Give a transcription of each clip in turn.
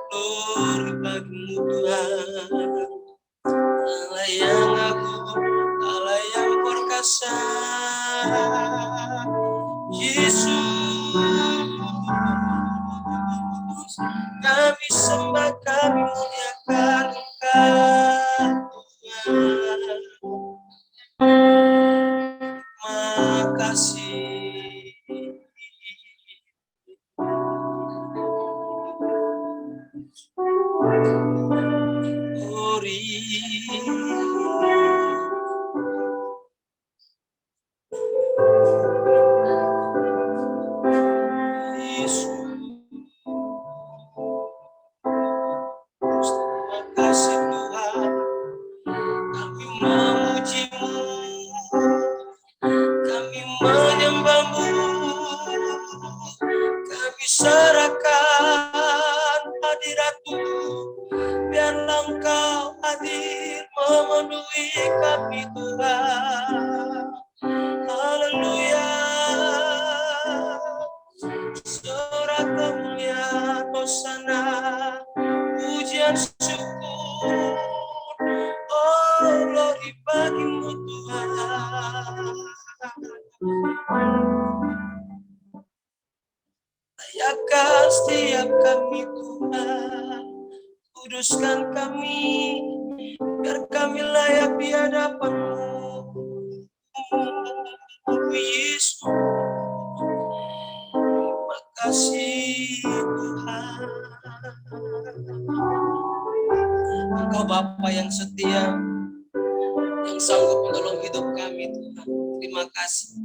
Glory bagimu Tuhan, Allah yang agung, Allah yang perkasa. Yesus, kami sembah, kami muliakan Engkau Tuhan. Makasih. Glory. Terima kasih Tuhan, kami memuji-Mu, kami menyembah-Mu, kami serahkan hadirat-Mu, biarlah Engkau hadir memenuhi kami Tuhan. Haleluya. Sorak kemuliaan, hosana, pujian syukur, oh glory bagimu Tuhan. Layakkan setiap kami Tuhan, kuduskan kami, biar kami layak di hadapan-Mu. Yesus, makasih Tuhan. Engkau Bapa yang setia, yang sanggup menolong hidup kami Tuhan. Terima kasih.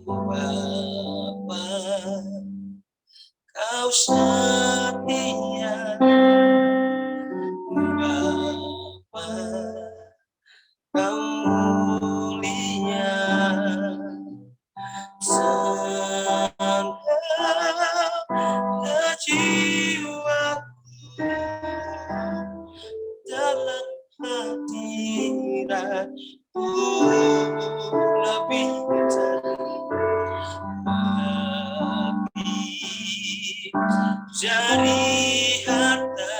Bapa, Kau setia. Bapa, Kau mulia. Sandallah jiwaku dalam hadirat-Mu, lebih dari harta,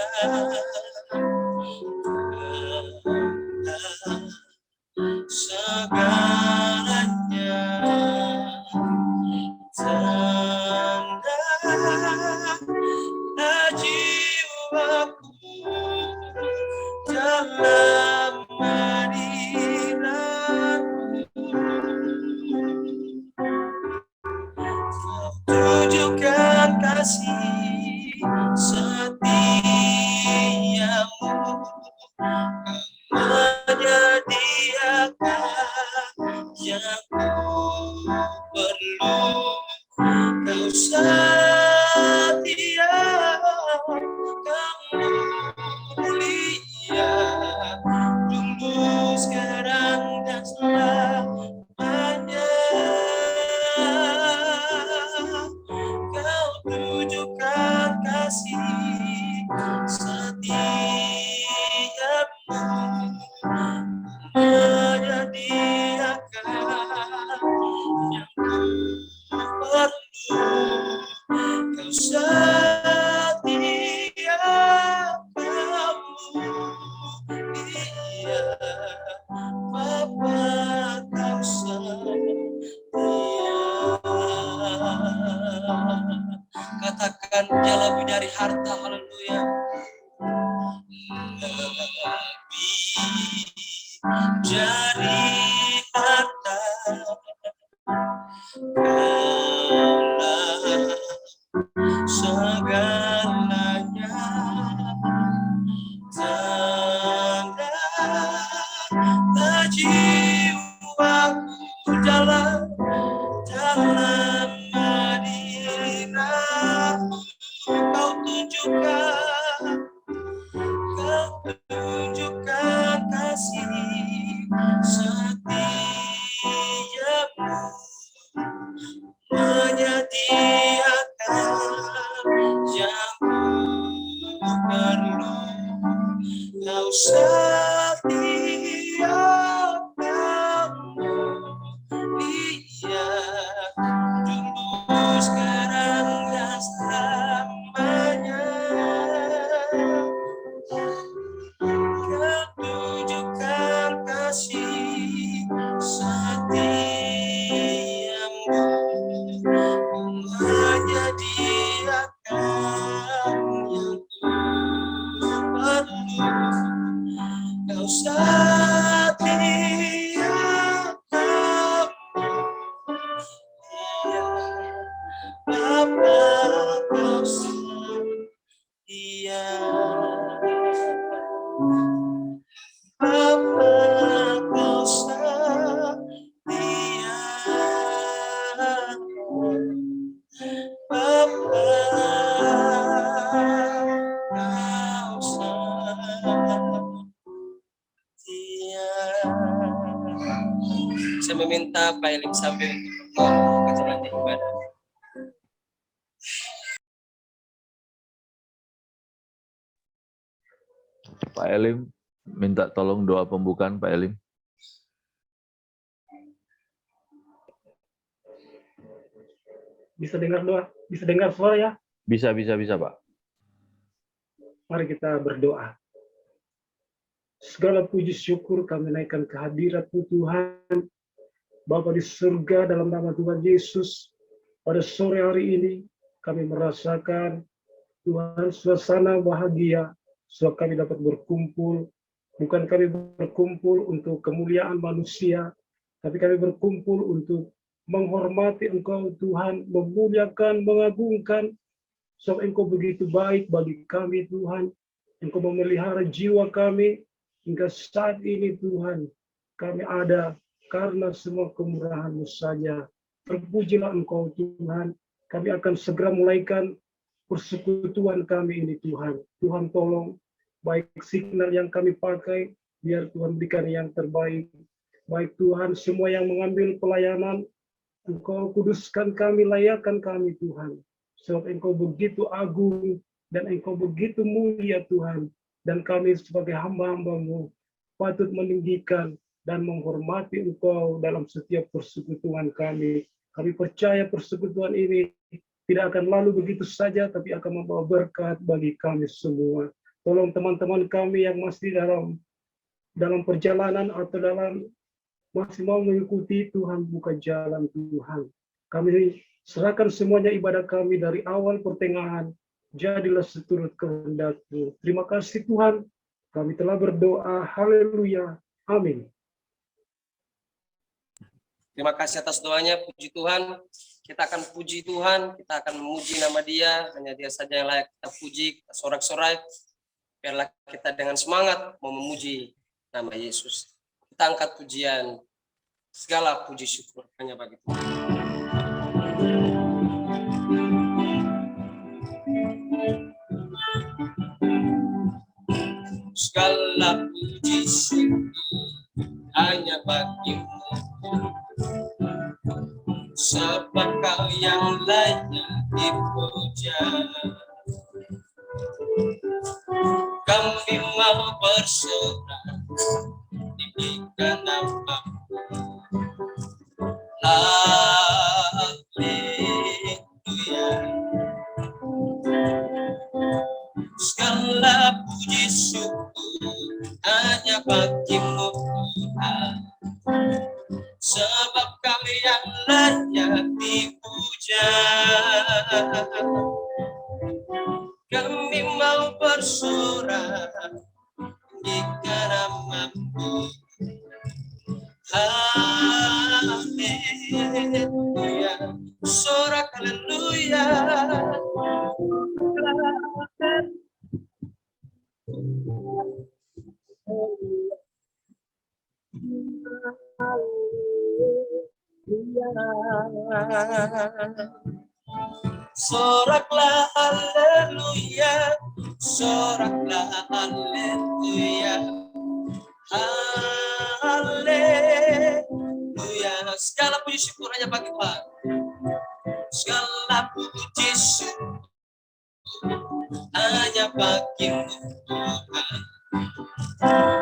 segalanya. Sandallah jiwaku dalam hadirat-Mu, tunjukkan kasih setiamu, menyediakan yang ku perlu. Kau setia, Kau mulia, dulu, sekarang, dan selamanya. Kau tunjukkan kasih setiamu, menyediakan yang ku perlu. Kau setia, Kau mulia, Bapa, Kau setia. Katakan dia lebih dari harta, haleluya. Lebih dari harta, Kaulah segalanya. Sandallah jiwaku dalam hadirat-Mu, Kau tunjukkan kasih setiamu, menyediakan yang ku perlu. Kau setia, Bapa kau setia, Bapa kau setia. Saya meminta Pak Elim sambil untuk kejalan ibadah. Pak Elim, minta tolong doa pembukaan Pak Elim. Bisa dengar doa? Bisa dengar suara ya? Bisa Pak. Mari kita berdoa. Segala puji syukur kami naikkan kehadirat-Mu Tuhan, Bapa di surga, dalam nama Tuhan Yesus. Pada sore hari ini kami merasakan Tuhan suasana bahagia, sebab kami dapat berkumpul. Bukan kami berkumpul untuk kemuliaan manusia, tapi kami berkumpul untuk menghormati Engkau Tuhan, memuliakan, mengagungkan, sebab Engkau begitu baik bagi kami Tuhan. Engkau memelihara jiwa kami hingga saat ini Tuhan. Kami ada karena semua kemurahan-Mu saja. Terpujilah Engkau Tuhan. Kami akan segera mulaikan persekutuan kami ini Tuhan. Tuhan tolong, baik signal yang kami pakai, biar Tuhan berikan yang terbaik. Baik Tuhan, semua yang mengambil pelayanan, Engkau kuduskan kami, layakkan kami Tuhan. Sebab Engkau begitu agung dan Engkau begitu mulia Tuhan. Dan kami sebagai hamba-hamba-Mu patut meninggikan dan menghormati Engkau dalam setiap persekutuan kami. Kami percaya persekutuan ini tidak akan lalu begitu saja, tapi akan membawa berkat bagi kami semua. Tolong teman-teman kami yang masih dalam perjalanan atau masih mau mengikuti Tuhan, buka jalan Tuhan. Kami serahkan semuanya ibadah kami dari awal pertengahan, jadilah seturut kehendak-Mu. Terima kasih Tuhan, kami telah berdoa, haleluya, amin. Terima kasih atas doanya, puji Tuhan. Kita akan puji Tuhan, kita akan memuji nama Dia, hanya Dia saja yang layak kita puji, kita sorak-sorai. Biarlah kita dengan semangat mau memuji nama Yesus. Kita angkat pujian, segala puji syukur hanya bagi Tuhan. Segala puji syukur hanya bagi-Mu, sebab Kau yang layak dipuja. Kami mau bersorak tinggikan nama-Mu. Haleluya. Segala puji syukur hanya bagi-Mu Tuhan, sebab Kau yang layak dipuja. Kami mau bersorak tinggikan nama-Mu. Haleluya, sorak haleluya. Soraklah haleluya, soraklah haleluya, haleluya. Segala puji syukur hanya bagi Tuhan. Segala puji syukur hanya bagi-Mu Tuhan,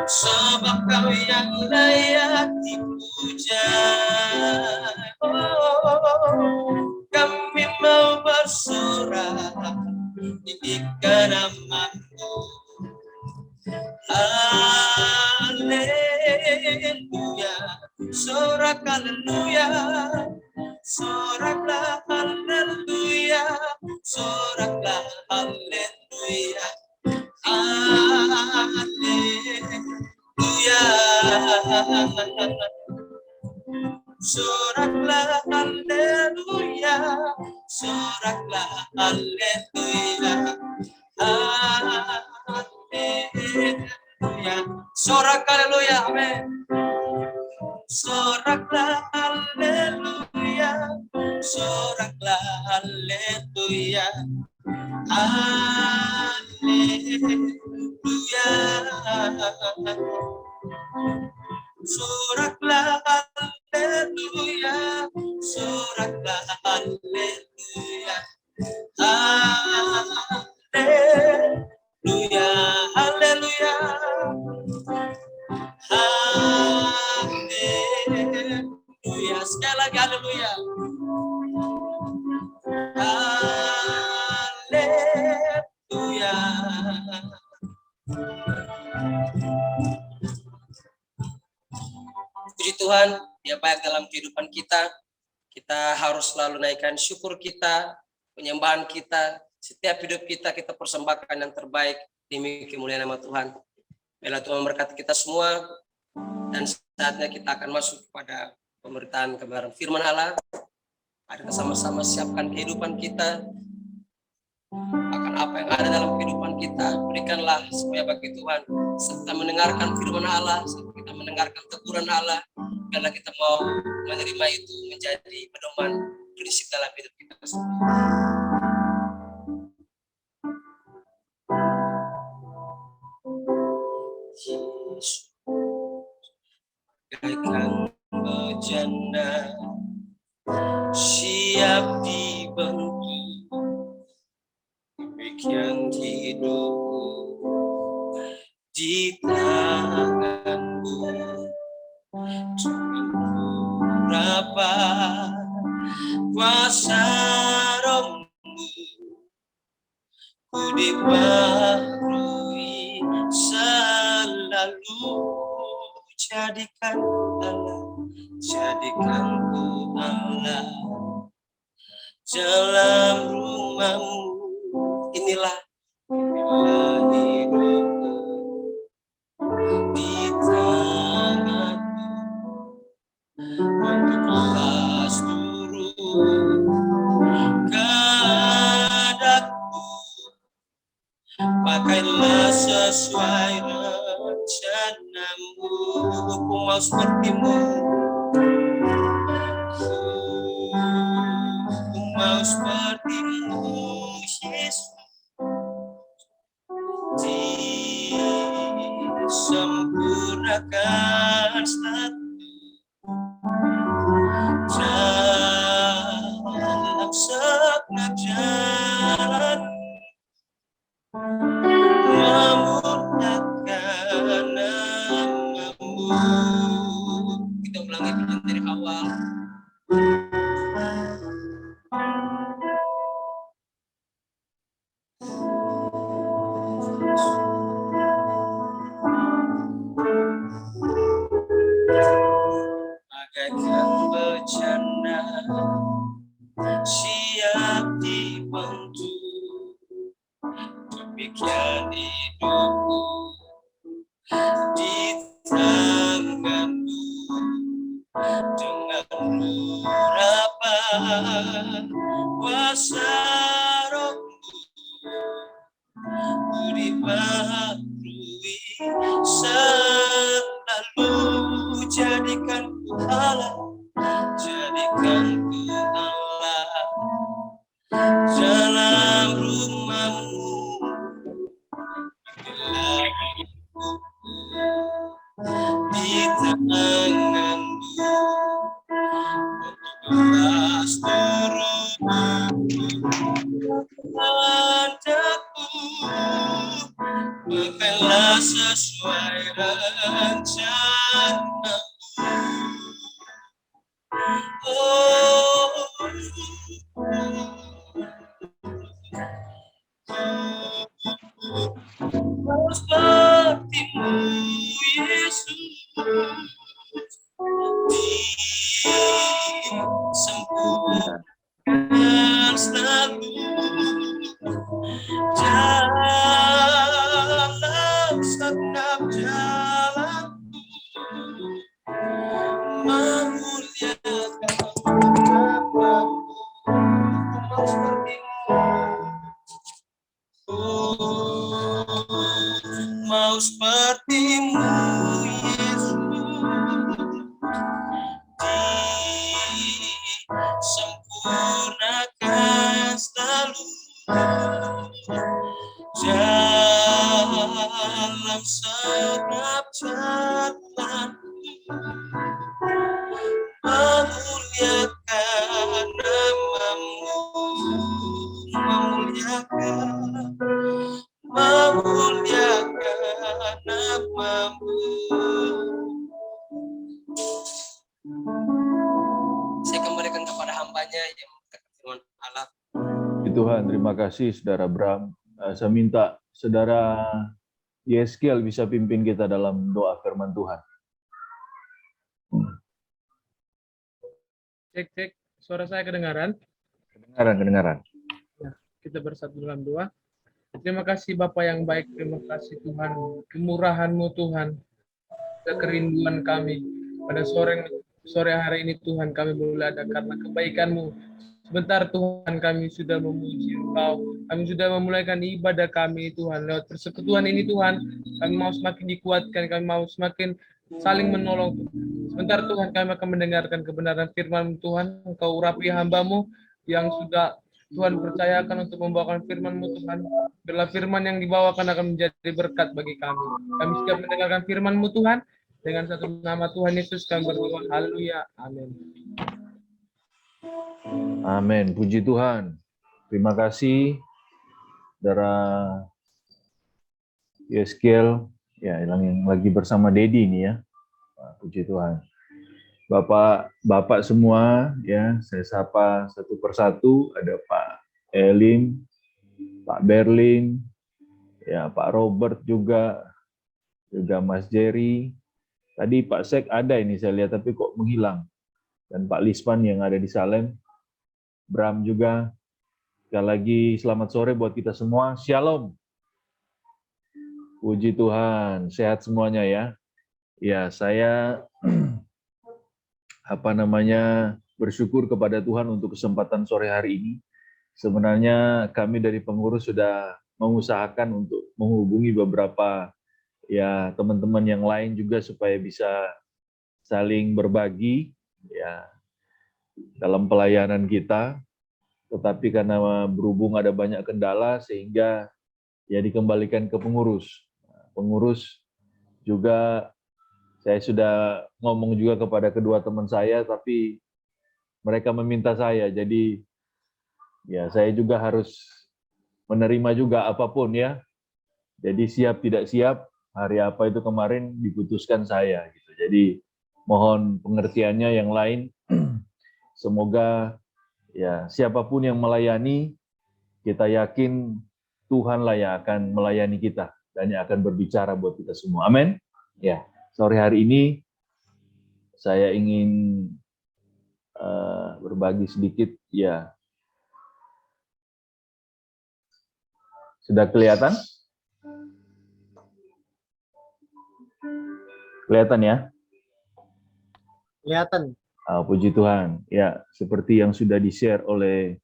sebab Kau yang layak dipuja. Kami mau bersorak tinggikan nama-Mu. Haleluya, sorak haleluya, soraklah haleluya, soraklah haleluya, haleluya. Soraklah haleluya, soraklah haleluya, haleluya. Sorak haleluya, amin. Soraklah haleluya, soraklah haleluya, haleluya. Soraklah haleluya, soraklah haleluya, haleluya, haleluya, haleluya. Sekali lagi haleluya, haleluya. Puji Tuhan, Dia baik dalam kehidupan kita. Kita harus selalu naikkan syukur kita, penyembahan kita. Setiap hidup kita, kita persembahkan yang terbaik demi kemuliaan nama Tuhan. Biarlah Tuhan memberkati kita semua. Dan saatnya kita akan masuk kepada pemberitaan kebenaran firman Allah. Mari kita sama-sama siapkan kehidupan kita. Akan apa yang ada dalam kehidupan kita, berikanlah semuanya bagi Tuhan. Serta mendengarkan firman Allah, serta kita mendengarkan teguran Allah, biarlah kita mau menerima itu menjadi pedoman prinsip dalam hidup kita semua. Yesus, bagaikan bejana siap dibantu. Demikian hidupku di tanganmu, jangan berapa kuasa rohmu, ku dibaharui selalu. Jadikan Allah, jadikan ku Allah dalam rumahmu. Inilah hidupku di tanganmu, untuk balas turun keadaanku. Pakailah sesuai rencanamu, ku mau sepertimu, ku mau sepertimu Yesus. Disempurnakan status dalam segenap jalan, memuliakan nama-Mu. Kita ulangi dari awal. Bagaikan bejana siap dibantu, demikian hidupku di tanganmu, dengan urapan kuasa rohmu, ku dibaharui selalu. Jadikan ku Allah, jadikan ku Allah dalam rumahmu. Bila hidupku di tanganmu, untuk balas turun kehendakmu. Pakailah sesuai rencana. Sepertimu Yesus, disempurnakan selalu dalam segenap jalanku, memuliakan nama-Mu. Mau sepertimu, mau sepertimu Tuhan, terima kasih Saudara Bram. Saya minta Saudara Yeskiel bisa pimpin kita dalam doa firman Tuhan. Cek, suara saya kedengaran? Kedengaran. Ya, kita bersatu dalam doa. Terima kasih Bapa yang baik, terima kasih Tuhan, kemurahan-Mu Tuhan, kerinduan kami. Pada sore hari ini Tuhan kami boleh ada karena kebaikan-Mu. Sebentar Tuhan kami sudah memuji Engkau, kami sudah memulaikan ibadah kami Tuhan. Lewat persekutuan ini Tuhan, kami mau semakin dikuatkan, kami mau semakin saling menolong. Sebentar Tuhan kami akan mendengarkan kebenaran firman Tuhan. Engkau urapi hamba-Mu yang sudah Tuhan percayakan untuk membawakan firman-Mu Tuhan. Biarlah firman yang dibawakan akan menjadi berkat bagi kami. Kami siap mendengarkan firman-Mu Tuhan. Dengan satu nama Tuhan Yesus kami berdoa. Haleluya. Amin. Amin. Puji Tuhan. Terima kasih Saudara Yeskiel, ya yang lagi bersama Dedi ini ya. Puji Tuhan. Bapak semua ya, saya sapa satu persatu. Ada Pak Elim, Pak Berlin, ya Pak Robert juga Mas Jerry. Tadi Pak Sek ada ini saya lihat tapi kok menghilang. Dan Pak Lispan yang ada di Salem, Bram juga. Sekali lagi selamat sore buat kita semua. Shalom. Puji Tuhan, sehat semuanya ya. Ya, saya bersyukur kepada Tuhan untuk kesempatan sore hari ini. Sebenarnya kami dari pengurus sudah mengusahakan untuk menghubungi beberapa ya teman-teman yang lain juga supaya bisa saling berbagi ya dalam pelayanan kita. Tetapi karena berhubung ada banyak kendala sehingga ya dikembalikan ke pengurus. Pengurus juga saya sudah ngomong juga kepada kedua teman saya, tapi mereka meminta saya, jadi ya saya juga harus menerima juga apapun ya. Jadi siap tidak siap, hari apa itu kemarin diputuskan saya gitu. Jadi mohon pengertiannya yang lain. Semoga ya siapapun yang melayani, kita yakin Tuhanlah yang akan melayani kita dan yang akan berbicara buat kita semua. Amin. Ya, sore hari ini saya ingin berbagi sedikit ya. Sudah kelihatan? Kelihatan ya? Kelihatan. Puji Tuhan. Ya, seperti yang sudah di-share oleh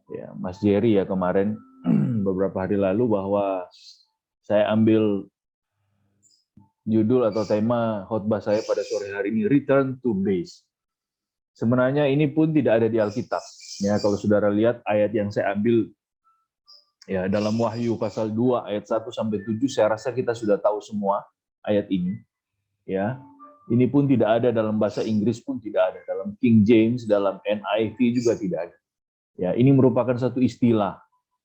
ya, Mas Jerry ya kemarin beberapa hari lalu bahwa saya ambil judul atau tema khotbah saya pada sore hari ini Return to Base. Sebenarnya ini pun tidak ada di Alkitab. Ya, kalau saudara lihat ayat yang saya ambil ya dalam Wahyu pasal 2 ayat 1 sampai 7, saya rasa kita sudah tahu semua ayat ini. Ya. Ini pun tidak ada dalam bahasa Inggris pun tidak ada, dalam King James, dalam NIV juga tidak ada. Ya, ini merupakan satu istilah.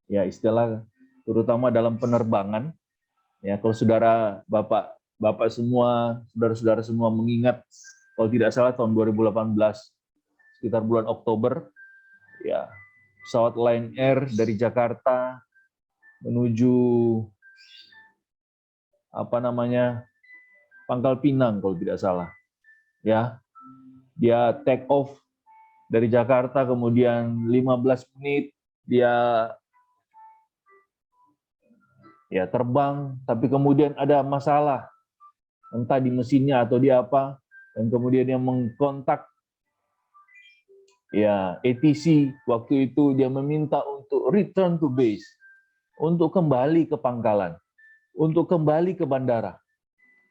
Ya, istilah terutama dalam penerbangan. Ya, kalau saudara Bapak semua, saudara-saudara semua mengingat kalau tidak salah tahun 2018 sekitar bulan Oktober ya, pesawat Lion Air dari Jakarta menuju Pangkal Pinang kalau tidak salah. Ya. Dia take off dari Jakarta, kemudian 15 menit dia ya terbang, tapi kemudian ada masalah entah di mesinnya atau di apa, dan kemudian dia mengkontak ya ATC. Waktu itu dia meminta untuk return to base, untuk kembali ke pangkalan, untuk kembali ke bandara,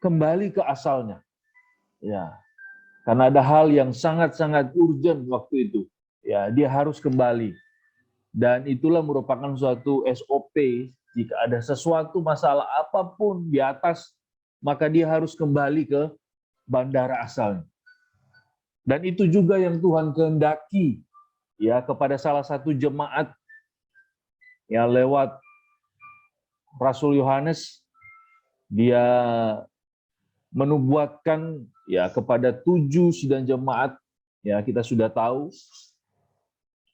kembali ke asalnya. Ya, karena ada hal yang sangat-sangat urgent waktu itu. Ya, dia harus kembali. Dan itulah merupakan suatu SOP, jika ada sesuatu masalah apapun di atas, maka dia harus kembali ke bandara asalnya. Dan itu juga yang Tuhan kehendaki ya kepada salah satu jemaat ya lewat Rasul Yohanes. Dia menubuatkan ya kepada 7 sidang jemaat, ya kita sudah tahu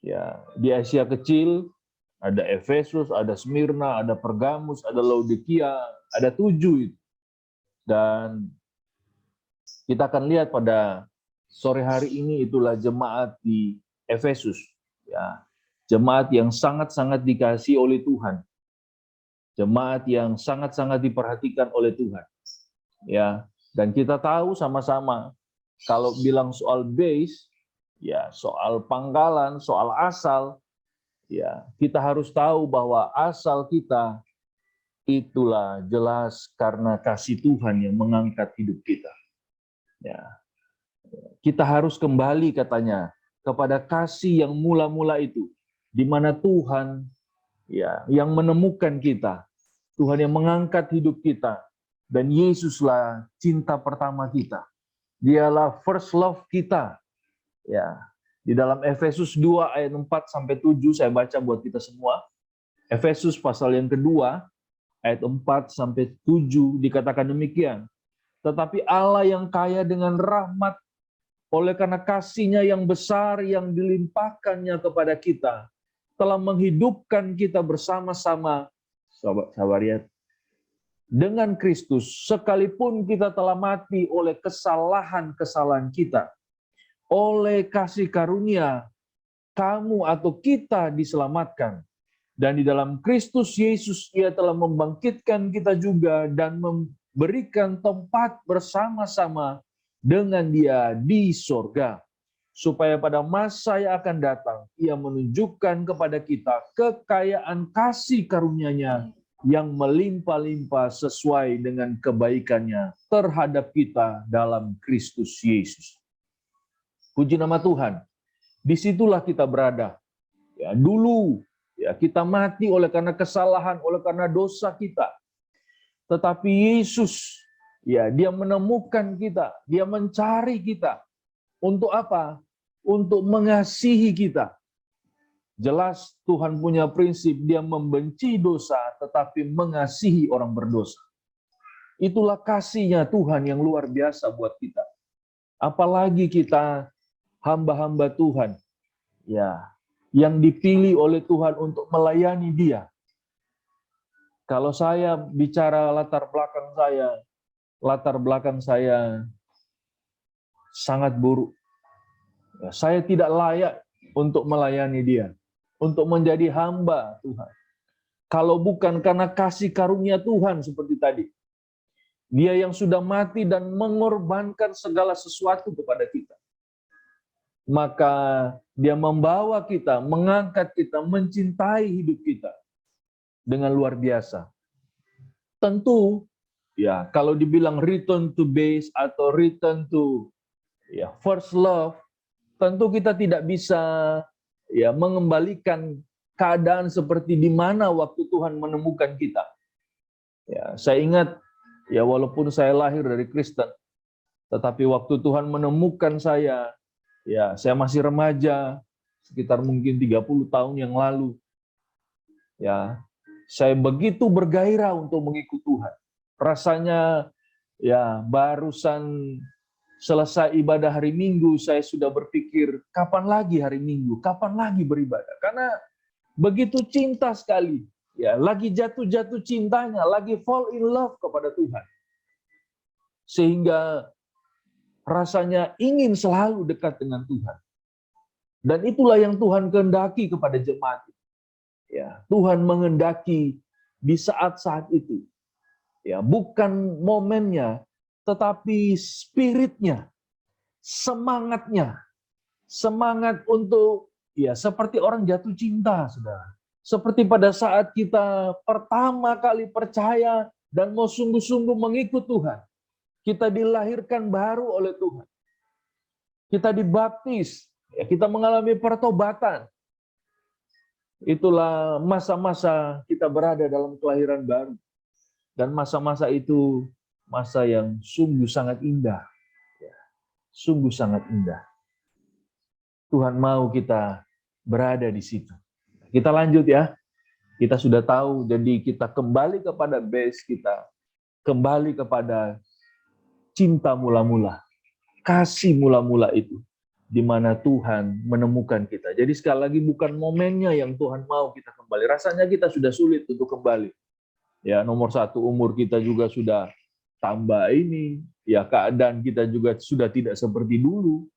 Ya, di Asia Kecil ada Efesus, ada Smyrna, ada Pergamus, ada Laodikia, ada 7 itu. Dan kita akan lihat pada sore hari ini itulah jemaat di Efesus. Ya, jemaat yang sangat-sangat dikasihi oleh Tuhan. Jemaat yang sangat-sangat diperhatikan oleh Tuhan. Ya, dan kita tahu sama-sama kalau bilang soal base, ya soal pangkalan, soal asal, ya kita harus tahu bahwa asal kita itulah jelas karena kasih Tuhan yang mengangkat hidup kita. Ya, kita harus kembali katanya kepada kasih yang mula-mula itu, di mana Tuhan ya yang menemukan kita, Tuhan yang mengangkat hidup kita, dan Yesuslah cinta pertama kita. Dialah first love kita. Ya, di dalam Efesus 2 ayat 4 sampai 7 saya baca buat kita semua. Efesus pasal yang kedua ayat 4 sampai 7 dikatakan demikian. Tetapi Allah yang kaya dengan rahmat oleh karena kasih-Nya yang besar yang dilimpahkannya kepada kita telah menghidupkan kita bersama-sama sahabat dengan Kristus, sekalipun kita telah mati oleh kesalahan-kesalahan kita. Oleh kasih karunia, kamu atau kita diselamatkan. Dan di dalam Kristus Yesus, Ia telah membangkitkan kita juga dan memberikan tempat bersama-sama dengan Dia di sorga. Supaya pada masa yang akan datang, Ia menunjukkan kepada kita kekayaan kasih karunia-Nya yang melimpah-limpah sesuai dengan kebaikan-Nya terhadap kita dalam Kristus Yesus. Puji nama Tuhan. Disitulah kita berada. Ya, dulu ya kita mati oleh karena kesalahan, oleh karena dosa kita. Tetapi Yesus ya Dia menemukan kita, Dia mencari kita. Untuk apa? Untuk mengasihi kita. Jelas Tuhan punya prinsip, Dia membenci dosa tetapi mengasihi orang berdosa. Itulah kasih-Nya Tuhan yang luar biasa buat kita. Apalagi kita hamba-hamba Tuhan, ya, yang dipilih oleh Tuhan untuk melayani Dia. Kalau saya bicara latar belakang saya sangat buruk. Ya, saya tidak layak untuk melayani Dia, untuk menjadi hamba Tuhan. Kalau bukan karena kasih karunia Tuhan seperti tadi, Dia yang sudah mati dan mengorbankan segala sesuatu kepada kita, maka Dia membawa kita, mengangkat kita, mencintai hidup kita dengan luar biasa. Tentu, ya kalau dibilang return to base atau return to ya first love, tentu kita tidak bisa ya mengembalikan keadaan seperti di mana waktu Tuhan menemukan kita. Ya, saya ingat ya walaupun saya lahir dari Kristen, tetapi waktu Tuhan menemukan saya, ya saya masih remaja, sekitar mungkin 30 tahun yang lalu. Ya, saya begitu bergairah untuk mengikut Tuhan. Rasanya ya barusan selesai ibadah hari Minggu, saya sudah berpikir, kapan lagi hari Minggu? Kapan lagi beribadah? Karena begitu cinta sekali. Ya, lagi jatuh-jatuh cintanya, lagi fall in love kepada Tuhan. Sehingga rasanya ingin selalu dekat dengan Tuhan. Dan itulah yang Tuhan kehendaki kepada jemaat. Ya, Tuhan menghendaki di saat-saat itu. Ya, bukan momennya, tetapi spiritnya, semangatnya. Semangat untuk ya seperti orang jatuh cinta, Saudara. Seperti pada saat kita pertama kali percaya dan mau sungguh-sungguh mengikut Tuhan. Kita dilahirkan baru oleh Tuhan. Kita dibaptis, ya, kita mengalami pertobatan. Itulah masa-masa kita berada dalam kelahiran baru. Dan masa-masa itu masa yang sungguh sangat indah. Ya, sungguh sangat indah. Tuhan mau kita berada di situ. Kita lanjut ya. Kita sudah tahu, jadi kita kembali kepada base kita. Kembali kepada cinta mula-mula. Kasih mula-mula itu. di mana Tuhan menemukan kita. Jadi sekali lagi bukan momennya yang Tuhan mau kita kembali. Rasanya kita sudah sulit untuk kembali. Ya, nomor satu, umur kita juga sudah tambah ini. Ya, keadaan kita juga sudah tidak seperti dulu.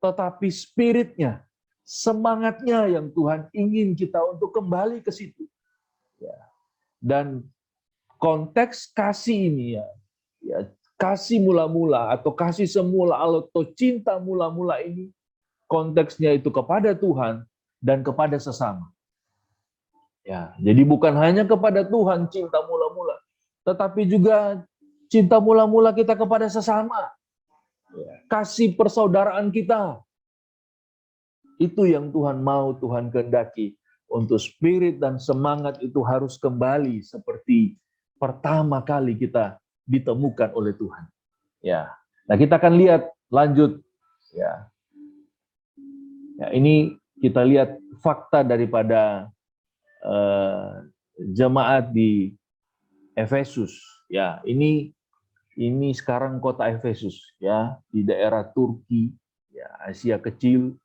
Tetapi spiritnya, semangatnya yang Tuhan ingin kita untuk kembali ke situ. Ya. Dan konteks kasih ini ya kasih mula-mula atau kasih semula atau cinta mula-mula ini konteksnya itu kepada Tuhan dan kepada sesama. Ya, jadi bukan hanya kepada Tuhan cinta mula-mula, tetapi juga cinta mula-mula kita kepada sesama. Ya, kasih persaudaraan kita. Itu yang Tuhan mau, Tuhan kehendaki. Untuk spirit dan semangat itu harus kembali seperti pertama kali kita ditemukan oleh Tuhan. Ya. Nah, kita akan lihat lanjut ya. Ya, ini kita lihat fakta daripada jemaat di Efesus. Ya, ini sekarang kota Efesus ya, di daerah Turki, ya, Asia Kecil,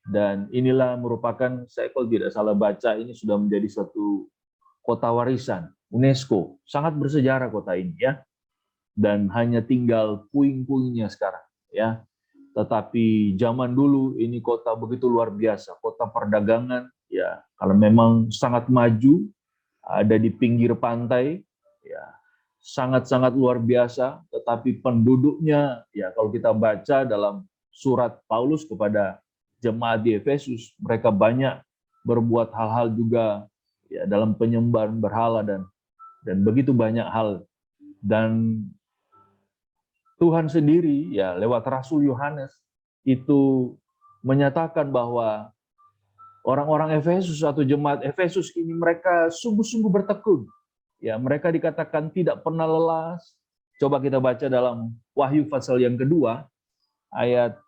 dan inilah merupakan, saya kalau tidak salah baca, ini sudah menjadi satu kota warisan UNESCO. Sangat bersejarah kota ini ya. Dan hanya tinggal puing-puingnya sekarang ya. Tetapi zaman dulu ini kota begitu luar biasa, kota perdagangan ya. Kalau memang sangat maju, ada di pinggir pantai ya. Sangat-sangat luar biasa, tetapi penduduknya ya kalau kita baca dalam surat Paulus kepada jemaat di Efesus, mereka banyak berbuat hal-hal juga ya dalam penyembahan berhala dan begitu banyak hal. Dan Tuhan sendiri ya lewat Rasul Yohanes itu menyatakan bahwa orang-orang Efesus atau jemaat Efesus ini mereka sungguh-sungguh bertekun. Ya, mereka dikatakan tidak pernah lelah. Coba kita baca dalam Wahyu pasal yang kedua ayat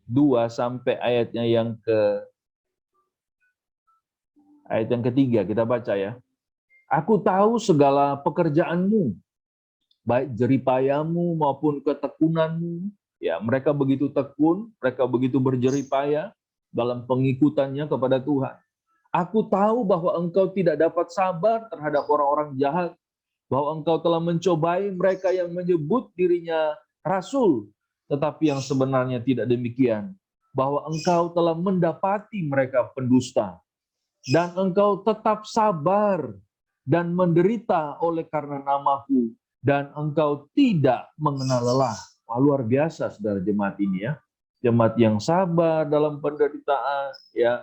2 sampai ayatnya yang ketiga kita baca ya. Aku tahu segala pekerjaanmu, baik jeripayamu maupun ketekunanmu. Ya, mereka begitu tekun, mereka begitu berjeripaya dalam pengikutannya kepada Tuhan. Aku tahu bahwa engkau tidak dapat sabar terhadap orang-orang jahat, bahwa engkau telah mencobai mereka yang menyebut dirinya rasul, tetapi yang sebenarnya tidak demikian, bahwa engkau telah mendapati mereka pendusta, dan engkau tetap sabar dan menderita oleh karena namaku, dan engkau tidak mengenal lelah. Wah, luar biasa saudara jemaat ini ya. Jemaat yang sabar dalam penderitaan, ya,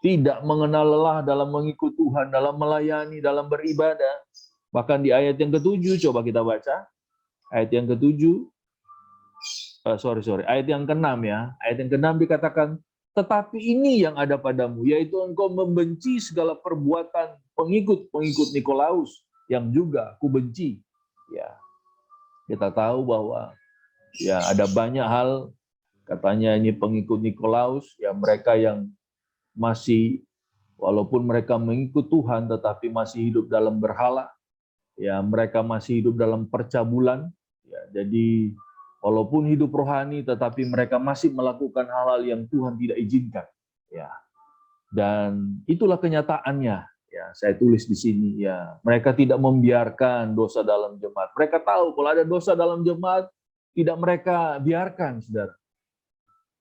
tidak mengenal lelah dalam mengikut Tuhan, dalam melayani, dalam beribadah. Bahkan di ayat yang ke-7, coba kita baca. Ayat yang ke-7, ayat yang ke-6 ya. Ayat yang ke-6 dikatakan, tetapi ini yang ada padamu, yaitu engkau membenci segala perbuatan pengikut-pengikut Nikolaus, yang juga aku benci. Ya, kita tahu bahwa ya ada banyak hal, katanya ini pengikut Nikolaus, ya mereka yang masih, walaupun mereka mengikut Tuhan, tetapi masih hidup dalam berhala, ya mereka masih hidup dalam percabulan, ya jadi walaupun hidup rohani, tetapi mereka masih melakukan hal-hal yang Tuhan tidak izinkan, ya. Dan itulah kenyataannya. Ya, saya tulis di sini ya, mereka tidak membiarkan dosa dalam jemaat. Mereka tahu kalau ada dosa dalam jemaat, tidak mereka biarkan, saudara.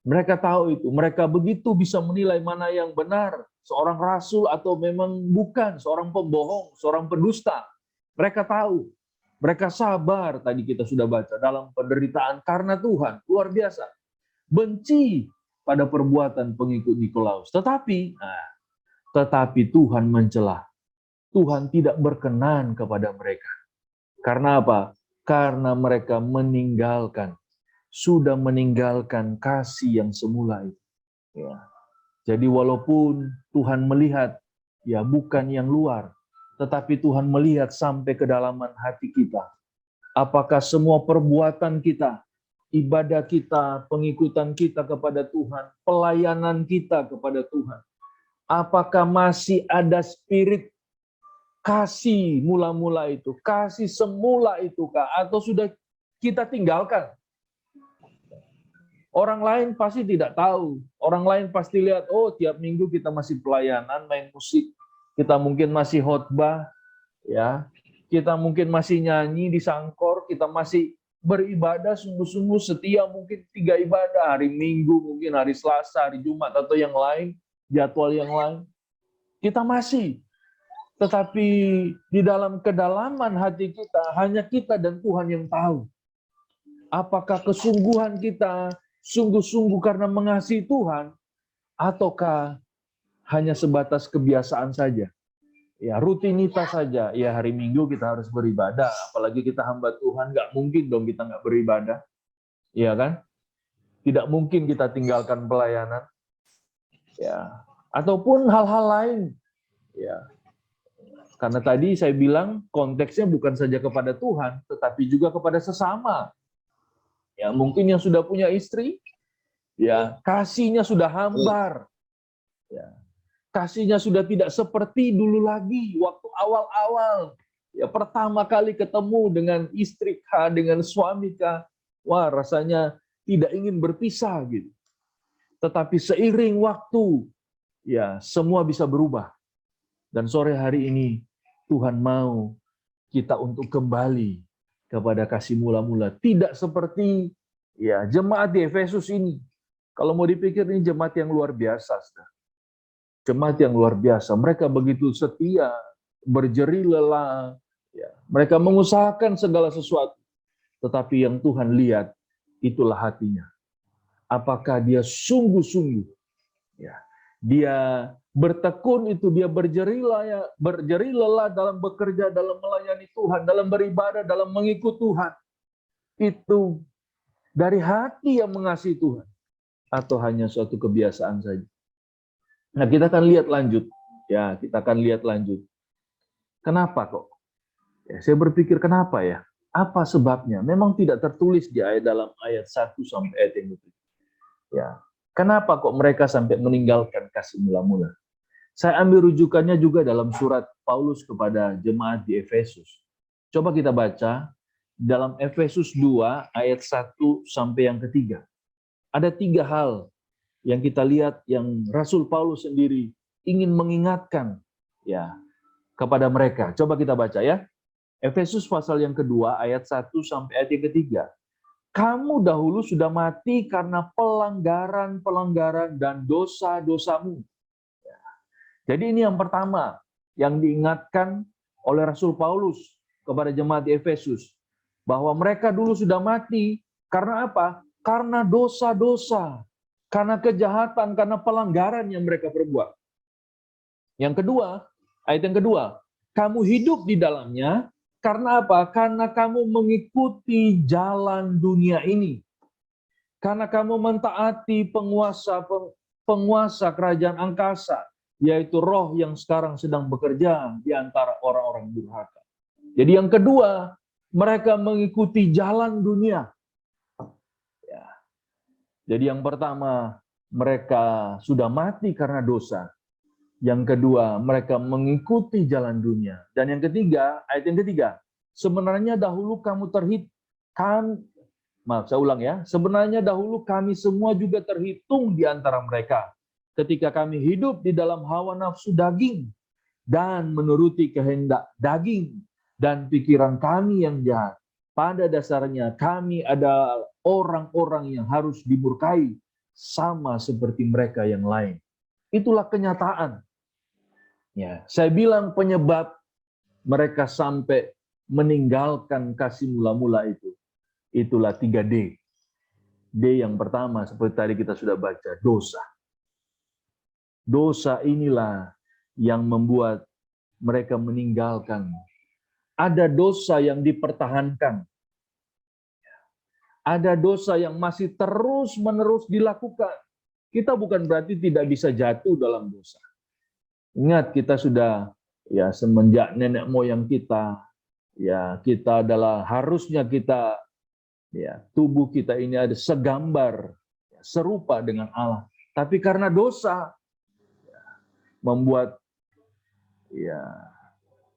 Mereka tahu itu. Mereka begitu bisa menilai mana yang benar, seorang rasul atau memang bukan, seorang pembohong, seorang pendusta. Mereka tahu. Mereka sabar, tadi kita sudah baca, dalam penderitaan karena Tuhan. Luar biasa. Benci pada perbuatan pengikut Nikolaus. Tetapi Tuhan mencela. Tuhan tidak berkenan kepada mereka. Karena apa? Karena mereka sudah meninggalkan kasih yang semula itu. Ya. Jadi walaupun Tuhan melihat, ya bukan yang luar, tetapi Tuhan melihat sampai kedalaman hati kita. Apakah semua perbuatan kita, ibadah kita, pengikutan kita kepada Tuhan, pelayanan kita kepada Tuhan, apakah masih ada spirit kasih mula-mula itu, kasih semula itu kah? Atau sudah kita tinggalkan? Orang lain pasti tidak tahu. Orang lain pasti lihat, oh tiap minggu kita masih pelayanan, main musik. Kita mungkin masih khotbah, ya. Kita mungkin masih nyanyi di sangkor, kita masih beribadah sungguh-sungguh setia, mungkin 3 ibadah, hari Minggu, mungkin hari Selasa, hari Jumat, atau yang lain, jadwal yang lain. Kita masih. Tetapi di dalam kedalaman hati kita, hanya kita dan Tuhan yang tahu. Apakah kesungguhan kita sungguh-sungguh karena mengasihi Tuhan, ataukah hanya sebatas kebiasaan saja? Ya, rutinitas saja. Ya, hari Minggu kita harus beribadah, apalagi kita hamba Tuhan, nggak mungkin dong kita nggak beribadah. Iya kan? Tidak mungkin kita tinggalkan pelayanan. Ya, ataupun hal-hal lain. Ya. Karena tadi saya bilang konteksnya bukan saja kepada Tuhan, tetapi juga kepada sesama. Ya, mungkin yang sudah punya istri, ya, kasihnya sudah hambar. Ya. Kasihnya sudah tidak seperti dulu lagi waktu awal-awal. Ya, pertama kali ketemu dengan istri kah, dengan suami kah, wah rasanya tidak ingin berpisah gitu. Tetapi seiring waktu, ya semua bisa berubah. Dan sore hari ini Tuhan mau kita untuk kembali kepada kasih mula-mula. Tidak seperti ya jemaat di Efesus ini. Kalau mau dipikir ini jemaat yang luar biasa. Jemaat yang luar biasa. Mereka begitu setia, berjeri lelah. Ya, mereka mengusahakan segala sesuatu. Tetapi yang Tuhan lihat, itulah hatinya. Apakah dia sungguh-sungguh, ya, dia bertekun itu, dia berjeri lelah dalam bekerja, dalam melayani Tuhan, dalam beribadah, dalam mengikut Tuhan. Itu dari hati yang mengasihi Tuhan, atau hanya suatu kebiasaan saja. Nah, kita akan lihat lanjut. Ya, kita akan lihat lanjut. Kenapa kok? Ya, saya berpikir kenapa ya? Apa sebabnya? Memang tidak tertulis di dalam ayat 1 sampai ayat yang ketiga. Ya, kenapa kok mereka sampai meninggalkan kasih mula-mula? Saya ambil rujukannya juga dalam surat Paulus kepada jemaat di Efesus. Coba kita baca dalam Efesus 2 ayat 1 sampai yang ketiga. Ada 3 hal yang kita lihat yang Rasul Paulus sendiri ingin mengingatkan ya kepada mereka. Coba kita baca ya. Efesus pasal yang kedua ayat 1 sampai ayat yang ketiga. Kamu dahulu sudah mati karena pelanggaran-pelanggaran dan dosa-dosamu. Jadi ini yang pertama yang diingatkan oleh Rasul Paulus kepada jemaat di Efesus. Bahwa mereka dulu sudah mati karena apa? Karena dosa-dosa, karena kejahatan, karena pelanggaran yang mereka perbuat. Yang kedua, ayat yang kedua, kamu hidup di dalamnya karena apa? Karena kamu mengikuti jalan dunia ini. Karena kamu mentaati penguasa kerajaan angkasa, yaitu roh yang sekarang sedang bekerja di antara orang-orang durhaka. Jadi yang kedua, mereka mengikuti jalan dunia. Ya. Jadi yang pertama, mereka sudah mati karena dosa. Yang kedua, mereka mengikuti jalan dunia. Dan yang ketiga, ayat yang ketiga, sebenarnya dahulu sebenarnya dahulu kami semua juga terhitung di antara mereka. Ketika kami hidup di dalam hawa nafsu daging dan menuruti kehendak daging dan pikiran kami yang jahat. Pada dasarnya kami ada orang-orang yang harus dimurkai sama seperti mereka yang lain. Itulah kenyataan. Ya, saya bilang penyebab mereka sampai meninggalkan kasih mula-mula itu. Itulah 3D. D yang pertama seperti tadi kita sudah baca, dosa. Dosa inilah yang membuat mereka meninggalkan. Ada dosa yang dipertahankan. Ada dosa yang masih terus-menerus dilakukan. Kita bukan berarti tidak bisa jatuh dalam dosa. Ingat, kita sudah ya semenjak nenek moyang kita, ya kita adalah harusnya kita ya tubuh kita ini ada segambar ya, serupa dengan Allah. Tapi karena dosa ya, membuat ya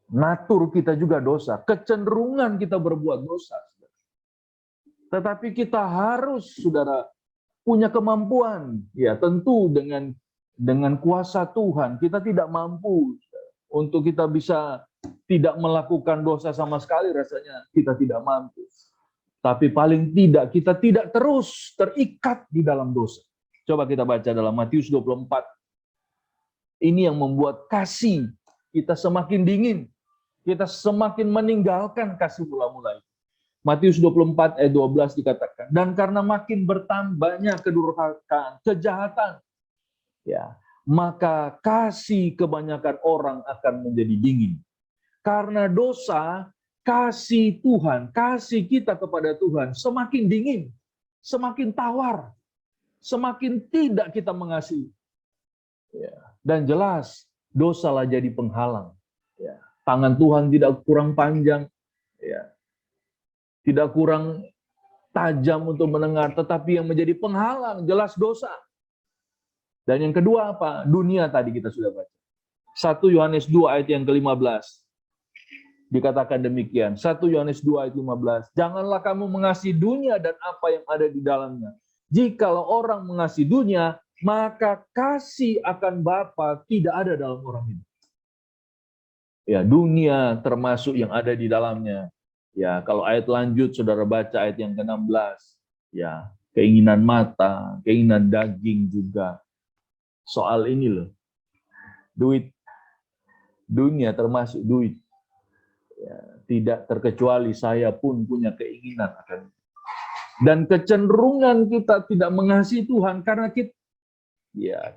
natur kita juga dosa, kecenderungan kita berbuat dosa. Tetapi kita harus, saudara, punya kemampuan. Ya, tentu dengan kuasa Tuhan kita tidak mampu untuk kita bisa tidak melakukan dosa sama sekali, rasanya kita tidak mampu. Tapi paling tidak kita tidak terus terikat di dalam dosa. Coba kita baca dalam Matius 24. Ini yang membuat kasih kita semakin dingin. Kita semakin meninggalkan kasih mula-mula. Matius 24 ayat 12 dikatakan, dan karena makin bertambahnya kedurhakaan, kejahatan, ya, maka kasih kebanyakan orang akan menjadi dingin. Karena dosa, kasih Tuhan, kasih kita kepada Tuhan semakin dingin, semakin tawar, semakin tidak kita mengasihi. Ya. Dan jelas, dosalah jadi penghalang. Ya. Tangan Tuhan tidak kurang panjang, ya, tidak kurang tajam untuk mendengar, tetapi yang menjadi penghalang jelas dosa. Dan yang kedua apa? Dunia tadi kita sudah baca. 1 Yohanes 2 ayat yang ke-15. Dikatakan demikian. 1 Yohanes 2 ayat 15. Janganlah kamu mengasihi dunia dan apa yang ada di dalamnya. Jikalau orang mengasihi dunia, maka kasih akan Bapa tidak ada dalam orang itu. Ya, dunia termasuk yang ada di dalamnya. Ya, kalau ayat lanjut saudara baca ayat yang ke-16. Ya, keinginan mata, keinginan daging juga. Soal ini loh. Duit. Dunia termasuk duit. Ya, tidak terkecuali saya pun punya keinginan akan. Dan kecenderungan kita tidak mengasihi Tuhan karena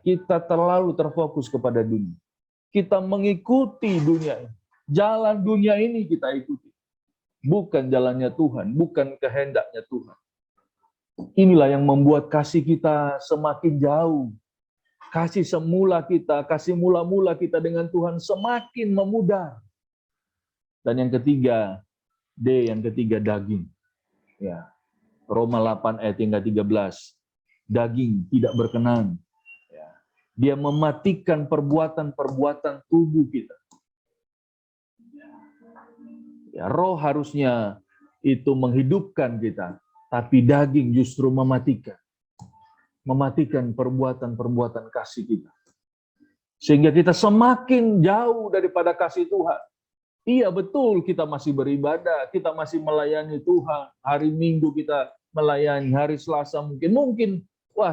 kita terlalu terfokus kepada dunia. Kita mengikuti dunia. Jalan dunia ini kita ikuti. Bukan jalannya Tuhan, bukan kehendaknya Tuhan. Inilah yang membuat kasih kita semakin jauh. Kasih semula kita, kasih mula-mula kita dengan Tuhan semakin memudar. Dan yang ketiga, yang ketiga daging. Ya. Roma 8 ayat yang ke-13. Daging tidak berkenan. Ya. Dia mematikan perbuatan-perbuatan tubuh kita. Ya, roh harusnya itu menghidupkan kita, tapi daging justru mematikan. Mematikan perbuatan-perbuatan kasih kita. Sehingga kita semakin jauh daripada kasih Tuhan. Iya betul, kita masih beribadah, kita masih melayani Tuhan. Hari Minggu kita melayani, hari Selasa mungkin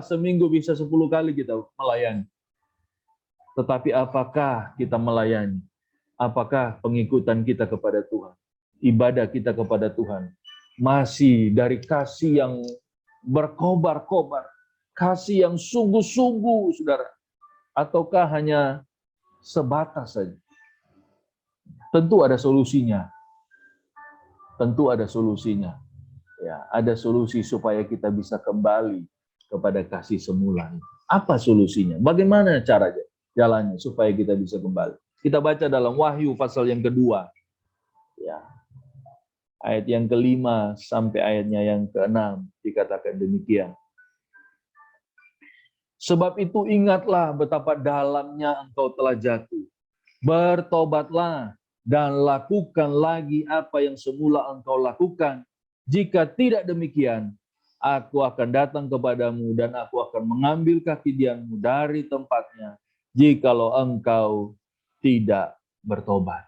seminggu bisa 10 kali kita melayani. Tetapi apakah kita melayani? Apakah pengikutan kita kepada Tuhan? Ibadah kita kepada Tuhan masih dari kasih yang berkobar-kobar, kasih yang sungguh-sungguh, saudara, ataukah hanya sebatas saja? Tentu ada solusinya. Tentu ada solusinya. Ya, ada solusi supaya kita bisa kembali kepada kasih semula. Apa solusinya? Bagaimana caranya? Jalannya supaya kita bisa kembali. Kita baca dalam Wahyu pasal yang kedua. Ya. Ayat yang ke-5 sampai ayatnya yang ke-6 dikatakan demikian. Sebab itu ingatlah betapa dalamnya engkau telah jatuh. Bertobatlah dan lakukan lagi apa yang semula engkau lakukan. Jika tidak demikian, aku akan datang kepadamu dan aku akan mengambil kaki-dianmu dari tempatnya jikalau engkau tidak bertobat.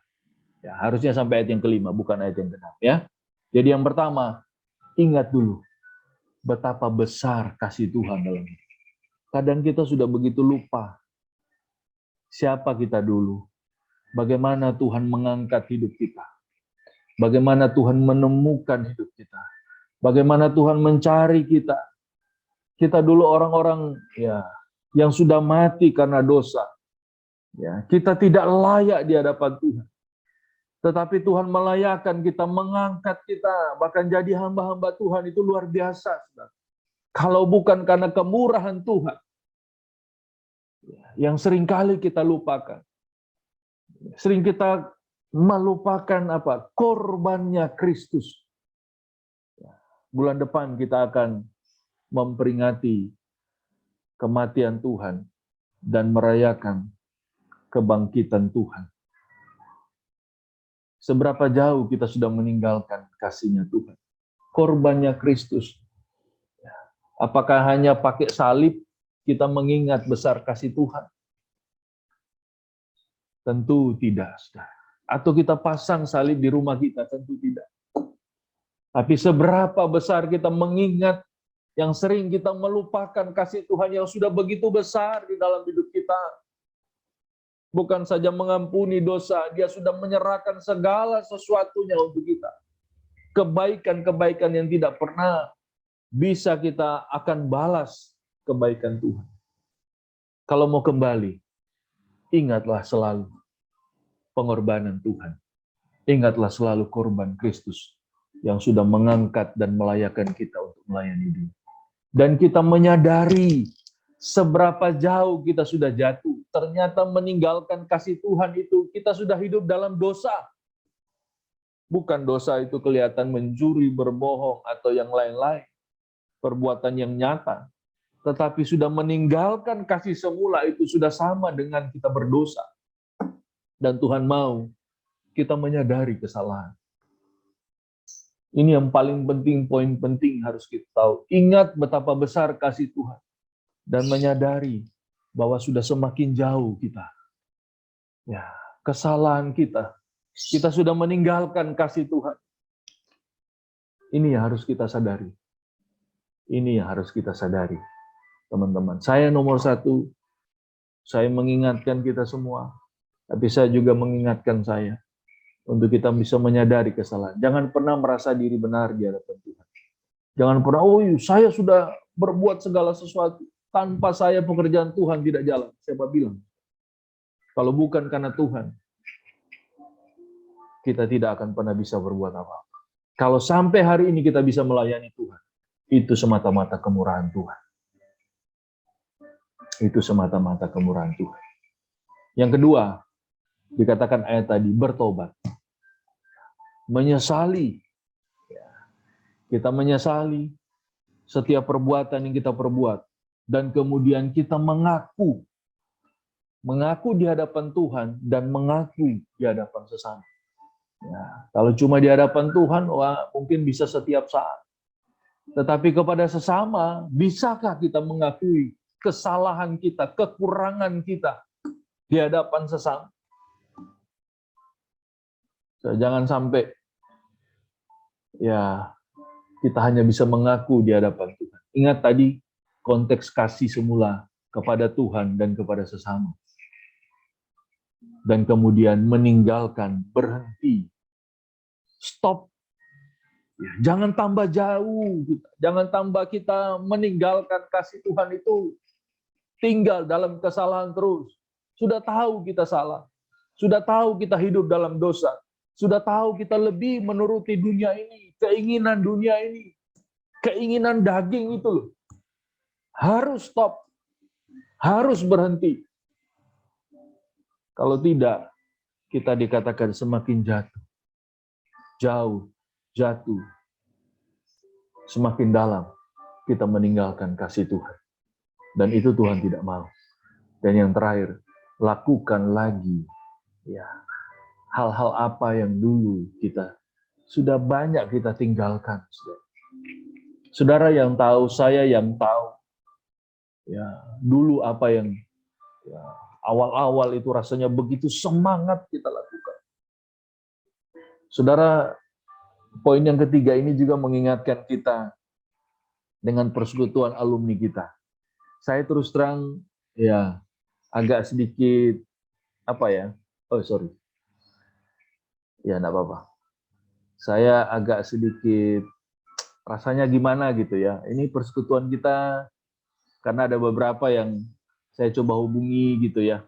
Ya, harusnya sampai ayat yang ke-5, bukan ayat yang ke-6 ya. Jadi yang pertama, ingat dulu betapa besar kasih Tuhan dalam hidup. Kadang kita sudah begitu lupa siapa kita dulu. Bagaimana Tuhan mengangkat hidup kita. Bagaimana Tuhan menemukan hidup kita. Bagaimana Tuhan mencari kita. Kita dulu orang-orang yang sudah mati karena dosa. Ya, kita tidak layak di hadapan Tuhan. Tetapi Tuhan melayakkan kita, mengangkat kita, bahkan jadi hamba-hamba Tuhan itu luar biasa. Saudara. Kalau bukan karena kemurahan Tuhan, yang seringkali kita lupakan. Sering kita melupakan korbannya Kristus. Bulan depan kita akan memperingati kematian Tuhan dan merayakan kebangkitan Tuhan. Seberapa jauh kita sudah meninggalkan kasih-Nya Tuhan. Korbannya Kristus. Apakah hanya pakai salib kita mengingat besar kasih Tuhan? Tentu tidak, saudara. Atau kita pasang salib di rumah kita? Tentu tidak. Tapi seberapa besar kita mengingat yang sering kita melupakan kasih Tuhan yang sudah begitu besar di dalam hidup kita. Bukan saja mengampuni dosa, Dia sudah menyerahkan segala sesuatunya untuk kita. Kebaikan-kebaikan yang tidak pernah bisa kita akan balas kebaikan Tuhan. Kalau mau kembali, ingatlah selalu pengorbanan Tuhan. Ingatlah selalu korban Kristus yang sudah mengangkat dan melayakkan kita untuk melayani Dia. Dan kita menyadari seberapa jauh kita sudah jatuh. Ternyata meninggalkan kasih Tuhan itu, kita sudah hidup dalam dosa. Bukan dosa itu kelihatan mencuri, berbohong, atau yang lain-lain. Perbuatan yang nyata. Tetapi sudah meninggalkan kasih semula itu sudah sama dengan kita berdosa. Dan Tuhan mau kita menyadari kesalahan. Ini yang paling penting, poin penting harus kita tahu. Ingat betapa besar kasih Tuhan. Dan menyadari bahwa sudah semakin jauh kita. Ya, kesalahan kita. Kita sudah meninggalkan kasih Tuhan. Ini yang harus kita sadari. Ini yang harus kita sadari, teman-teman. Saya nomor satu, saya mengingatkan kita semua. Tapi saya juga mengingatkan saya untuk kita bisa menyadari kesalahan. Jangan pernah merasa diri benar di hadapan Tuhan. Jangan pernah, saya sudah berbuat segala sesuatu. Tanpa saya pekerjaan Tuhan tidak jalan. Siapa bilang? Kalau bukan karena Tuhan, kita tidak akan pernah bisa berbuat apa-apa. Kalau sampai hari ini kita bisa melayani Tuhan, itu semata-mata kemurahan Tuhan. Itu semata-mata kemurahan Tuhan. Yang kedua, dikatakan ayat tadi, bertobat. Menyesali. Kita menyesali setiap perbuatan yang kita perbuat. Dan kemudian kita mengaku. Mengaku di hadapan Tuhan dan mengaku di hadapan sesama. Ya, kalau cuma di hadapan Tuhan, mungkin bisa setiap saat. Tetapi kepada sesama, bisakah kita mengakui kesalahan kita, kekurangan kita di hadapan sesama? Jangan sampai ya kita hanya bisa mengaku di hadapan Tuhan. Ingat tadi konteks kasih semula kepada Tuhan dan kepada sesama. Dan kemudian meninggalkan, berhenti, stop. Ya, jangan tambah jauh, jangan tambah kita meninggalkan kasih Tuhan itu, tinggal dalam kesalahan terus. Sudah tahu kita salah, sudah tahu kita hidup dalam dosa, sudah tahu kita lebih menuruti dunia ini, keinginan dunia ini, keinginan daging itu loh. Harus stop, harus berhenti. Kalau tidak, kita dikatakan semakin jatuh, jauh, jatuh, semakin dalam kita meninggalkan kasih Tuhan. Dan itu Tuhan tidak mau. Dan yang terakhir, lakukan lagi ya hal-hal apa yang dulu kita sudah banyak kita tinggalkan. Saudara yang tahu, saya yang tahu, ya dulu apa yang ya, awal-awal itu rasanya begitu semangat kita lakukan. Saudara, poin yang ketiga ini juga mengingatkan kita dengan persekutuan alumni kita. Saya terus terang ya agak sedikit ya enggak apa-apa. Saya agak sedikit rasanya gimana gitu ya. Ini persekutuan kita karena ada beberapa yang saya coba hubungi gitu ya.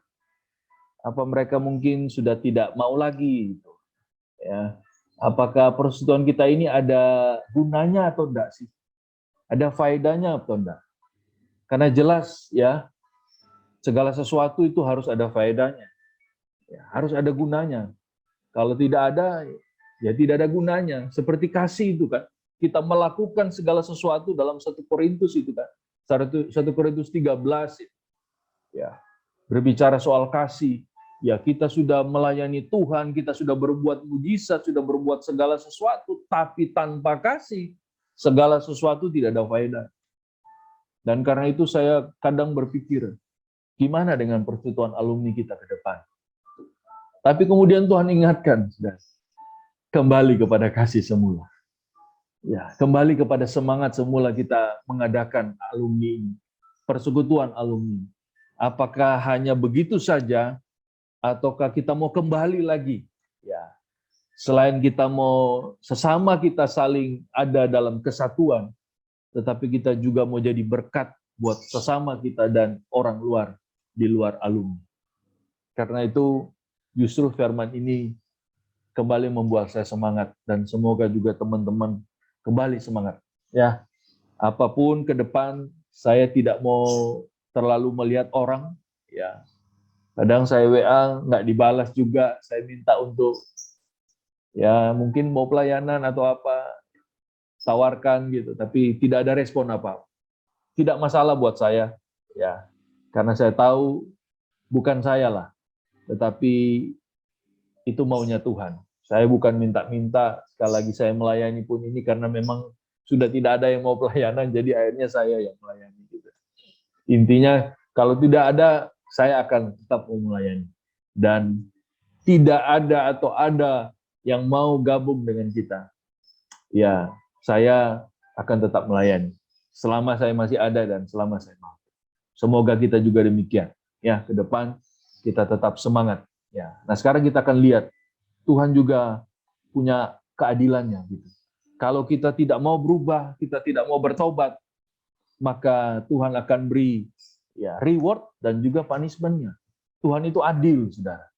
Apa mereka mungkin sudah tidak mau lagi gitu. Ya. Apakah persekutuan kita ini ada gunanya atau enggak sih? Ada faedahnya atau enggak? Karena jelas ya, segala sesuatu itu harus ada faedahnya. Ya, harus ada gunanya. Kalau tidak ada, ya tidak ada gunanya. Seperti kasih itu kan. Kita melakukan segala sesuatu dalam 1 Korintus itu kan. 1 Korintus 13 ya. Berbicara soal kasih. Ya, kita sudah melayani Tuhan, kita sudah berbuat mujizat, sudah berbuat segala sesuatu, tapi tanpa kasih, segala sesuatu tidak ada faedah. Dan karena itu saya kadang berpikir, gimana dengan persekutuan alumni kita ke depan? Tapi kemudian Tuhan ingatkan, saudara, kembali kepada kasih semula. Ya, kembali kepada semangat semula kita mengadakan alumni ini, persekutuan alumni. Apakah hanya begitu saja, ataukah kita mau kembali lagi? Ya, selain kita mau sesama kita saling ada dalam kesatuan, tetapi kita juga mau jadi berkat buat sesama kita dan orang luar di luar alumni. Karena itu justru firman ini kembali membuat saya semangat, dan semoga juga teman-teman kembali semangat. Ya, apapun ke depan, saya tidak mau terlalu melihat orang. Ya, kadang saya WA nggak dibalas juga, saya minta untuk ya mungkin mau pelayanan atau apa, tawarkan gitu, tapi tidak ada respon apa. Tidak masalah buat saya, ya, karena saya tahu bukan saya lah, tetapi itu maunya Tuhan. Saya bukan minta-minta, sekali lagi saya melayani pun ini karena memang sudah tidak ada yang mau pelayanan, jadi akhirnya saya yang melayani. Gitu. Intinya, kalau tidak ada, saya akan tetap mau melayani. Dan tidak ada atau ada yang mau gabung dengan kita, ya saya akan tetap melayani. Selama saya masih ada dan selama saya mau. Semoga kita juga demikian. Ya, ke depan kita tetap semangat. Ya. Nah, sekarang kita akan lihat Tuhan juga punya keadilannya gitu. Kalau kita tidak mau berubah, kita tidak mau bertobat, maka Tuhan akan beri ya reward dan juga punishment-nya. Tuhan itu adil, saudara.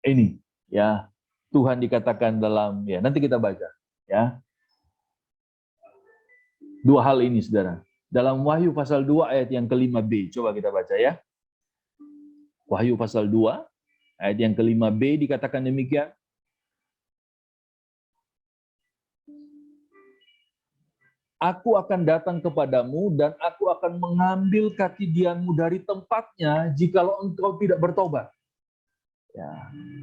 Ini ya Tuhan dikatakan dalam ya nanti kita baca ya. Dua hal ini, saudara. Dalam Wahyu pasal 2 ayat yang ke-5b. Coba kita baca ya. Wahyu pasal 2 ayat yang ke-5b dikatakan demikian. Aku akan datang kepadamu dan aku akan mengambil kaki dianmu dari tempatnya jikalau engkau tidak bertobat. Ya,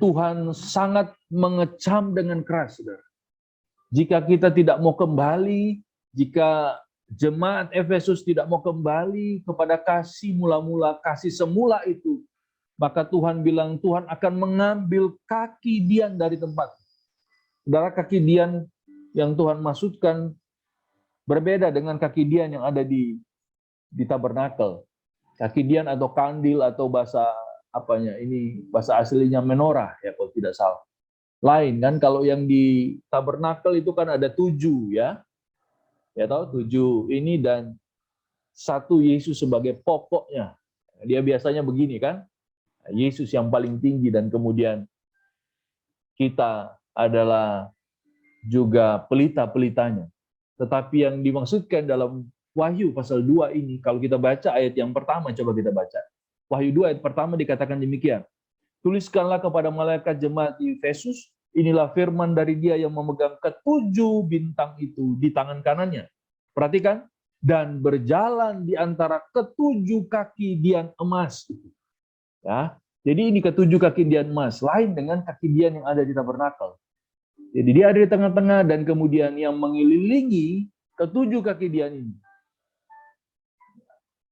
Tuhan sangat mengecam dengan keras, saudara. Jika kita tidak mau kembali, jika jemaat Efesus tidak mau kembali kepada kasih mula-mula, kasih semula itu, maka Tuhan bilang Tuhan akan mengambil kaki dian dari tempat. Saudara, kaki dian yang Tuhan maksudkan berbeda dengan kaki dian yang ada di tabernakel. Kaki dian atau kandil atau bahasa apanya ini bahasa aslinya menorah ya kalau tidak salah. Lain kan kalau yang di tabernakel itu kan ada 7 ya. Ya tahu 7 ini dan 1 Yesus sebagai pokoknya. Dia biasanya begini kan. Yesus yang paling tinggi dan kemudian kita adalah juga pelita-pelitanya. Tetapi yang dimaksudkan dalam Wahyu pasal 2 ini, kalau kita baca ayat yang pertama, coba kita baca. Wahyu 2 ayat pertama dikatakan demikian. Tuliskanlah kepada malaikat jemaat di Efesus, inilah firman dari dia yang memegang ke-7 bintang itu di tangan kanannya. Perhatikan, dan berjalan di antara ke-7 kaki dian emas. Ya, jadi ini ke-7 kaki dian emas, lain dengan kaki dian yang ada di tabernakel. Jadi dia ada di tengah-tengah dan kemudian yang mengelilingi ke-7 kaki dian ini.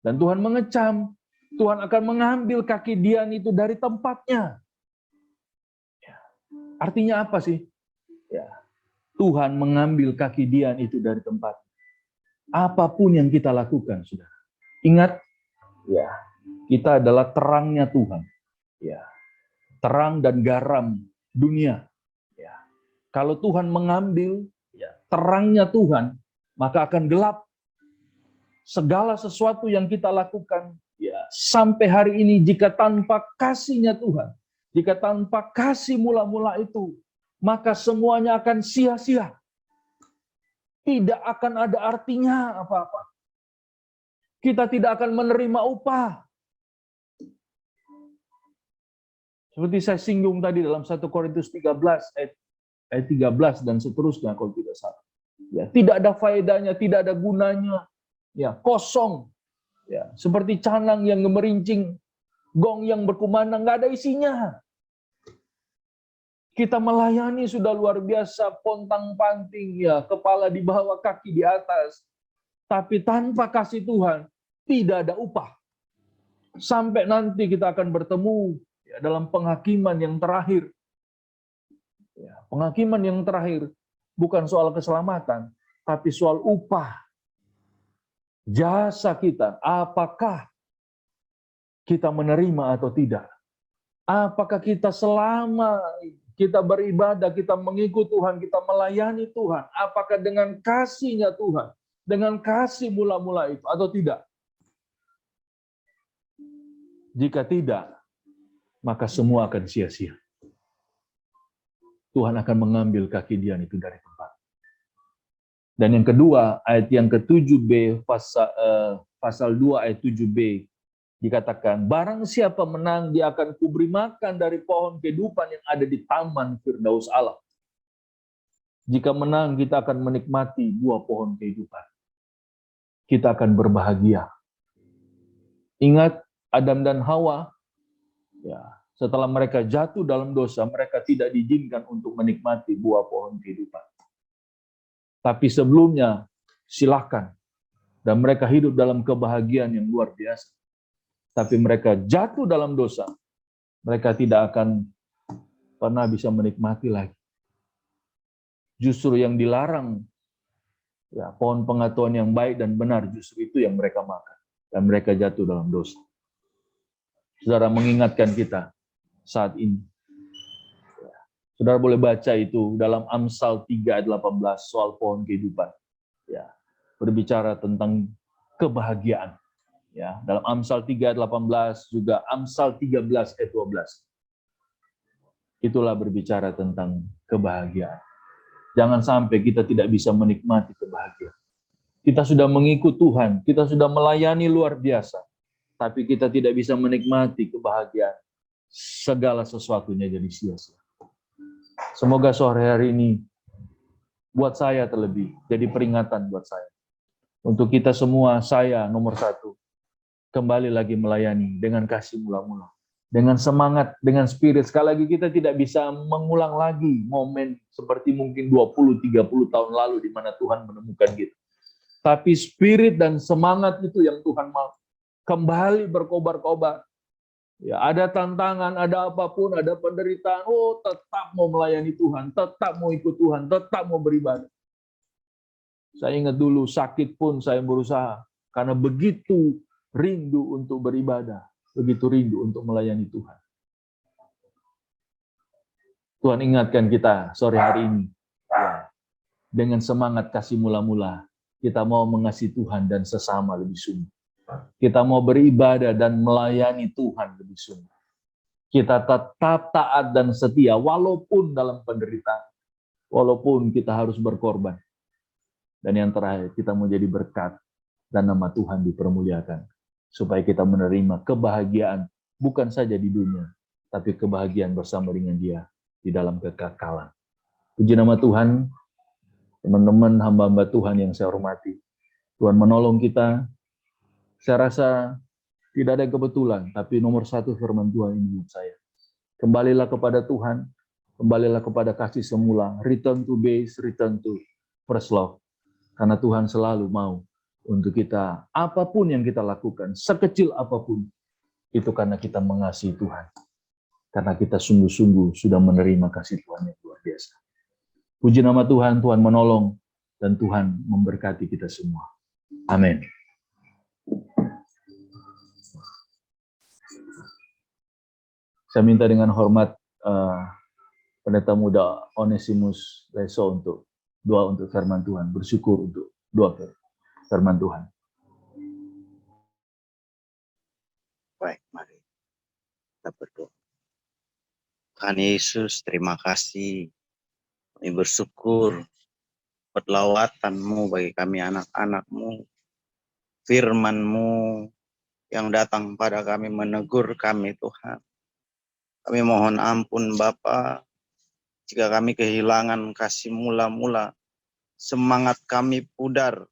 Dan Tuhan mengecam, Tuhan akan mengambil kaki dian itu dari tempatnya. Ya. Artinya apa sih? Ya. Tuhan mengambil kaki dian itu dari tempat. Apapun yang kita lakukan, saudara. Ingat, ya, kita adalah terangnya Tuhan. Ya. Terang dan garam dunia. Ya. Kalau Tuhan mengambil ya, terangnya Tuhan, maka akan gelap. Segala sesuatu yang kita lakukan ya sampai hari ini jika tanpa kasih-Nya Tuhan, jika tanpa kasih mula-mula itu, maka semuanya akan sia-sia. Tidak akan ada artinya apa-apa. Kita tidak akan menerima upah. Seperti saya singgung tadi dalam 1 Korintus 13 ayat 13 dan seterusnya kalau tidak salah. Ya, tidak ada faedahnya, tidak ada gunanya. Ya, kosong. Ya, seperti canang yang gemerincing, gong yang berkumandang, nggak ada isinya. Kita melayani sudah luar biasa, pontang-panting, ya, kepala di bawah, kaki di atas. Tapi tanpa kasih Tuhan, tidak ada upah. Sampai nanti kita akan bertemu ya, dalam penghakiman yang terakhir. Ya, penghakiman yang terakhir bukan soal keselamatan, tapi soal upah. Jasa kita, apakah kita menerima atau tidak? Apakah kita selama kita beribadah, kita mengikut Tuhan, kita melayani Tuhan, apakah dengan kasih-Nya Tuhan, dengan kasih mula-mula itu atau tidak? Jika tidak, maka semua akan sia-sia. Tuhan akan mengambil kaki Dian itu dari tempat. Dan yang kedua, ayat yang ke-7b, pasal 2 ayat 7b, dikatakan, barang siapa menang, dia akan kuberi makan dari pohon kehidupan yang ada di taman Firdaus Allah. Jika menang, kita akan menikmati buah pohon kehidupan. Kita akan berbahagia. Ingat, Adam dan Hawa, ya, setelah mereka jatuh dalam dosa, mereka tidak diizinkan untuk menikmati buah pohon kehidupan. Tapi sebelumnya, silakan. Dan mereka hidup dalam kebahagiaan yang luar biasa. Tapi mereka jatuh dalam dosa, mereka tidak akan pernah bisa menikmati lagi. Justru yang dilarang, ya, pohon pengetahuan yang baik dan benar, justru itu yang mereka makan. Dan mereka jatuh dalam dosa. Saudara, mengingatkan kita saat ini. Saudara boleh baca itu dalam Amsal 3 ayat 18 soal pohon kehidupan. Ya, berbicara tentang kebahagiaan. Ya, dalam Amsal 3 ayat 18 juga Amsal 13 ayat 12. Itulah berbicara tentang kebahagiaan. Jangan sampai kita tidak bisa menikmati kebahagiaan. Kita sudah mengikut Tuhan, kita sudah melayani luar biasa, tapi kita tidak bisa menikmati kebahagiaan. Segala sesuatunya jadi sia-sia. Semoga sore hari ini buat saya terlebih jadi peringatan buat saya. Untuk kita semua, saya nomor 1, kembali lagi melayani dengan kasih mula-mula. Dengan semangat, dengan spirit. Sekali lagi kita tidak bisa mengulang lagi momen seperti mungkin 20-30 tahun lalu di mana Tuhan menemukan kita. Tapi spirit dan semangat itu yang Tuhan mau. Kembali berkobar-kobar. Ya, ada tantangan, ada apapun, ada penderitaan, tetap mau melayani Tuhan, tetap mau ikut Tuhan, tetap mau beribadah. Saya ingat dulu sakit pun saya berusaha, karena begitu rindu untuk beribadah, begitu rindu untuk melayani Tuhan. Tuhan ingatkan kita sore hari ini, ya, dengan semangat kasih mula-mula, kita mau mengasihi Tuhan dan sesama lebih sungguh. Kita mau beribadah dan melayani Tuhan lebih sungguh. Kita tetap taat dan setia walaupun dalam penderitaan. Walaupun kita harus berkorban. Dan yang terakhir, kita mau jadi berkat dan nama Tuhan dipermuliakan. Supaya kita menerima kebahagiaan bukan saja di dunia, tapi kebahagiaan bersama dengan Dia di dalam kekekalan. Puji nama Tuhan, teman-teman hamba-hamba Tuhan yang saya hormati. Tuhan menolong kita. Saya rasa tidak ada yang kebetulan, tapi nomor 1 firman Tuhan ini buat saya. Kembalilah kepada Tuhan, kembalilah kepada kasih semula, return to base, return to first love. Karena Tuhan selalu mau untuk kita, apapun yang kita lakukan, sekecil apapun, itu karena kita mengasihi Tuhan. Karena kita sungguh-sungguh sudah menerima kasih Tuhan yang luar biasa. Puji nama Tuhan, Tuhan menolong, dan Tuhan memberkati kita semua. Amin. Saya minta dengan hormat pendeta muda Onesimus Leso untuk doa untuk firman Tuhan, bersyukur untuk doa firman Tuhan. Baik, mari kita berdoa. Tuhan Yesus, terima kasih. Kami bersyukur buat lawatan-Mu bagi kami anak-anak-Mu, firman-Mu yang datang pada kami, menegur kami, Tuhan. Kami mohon ampun Bapa, jika kami kehilangan kasih mula-mula, semangat kami pudar.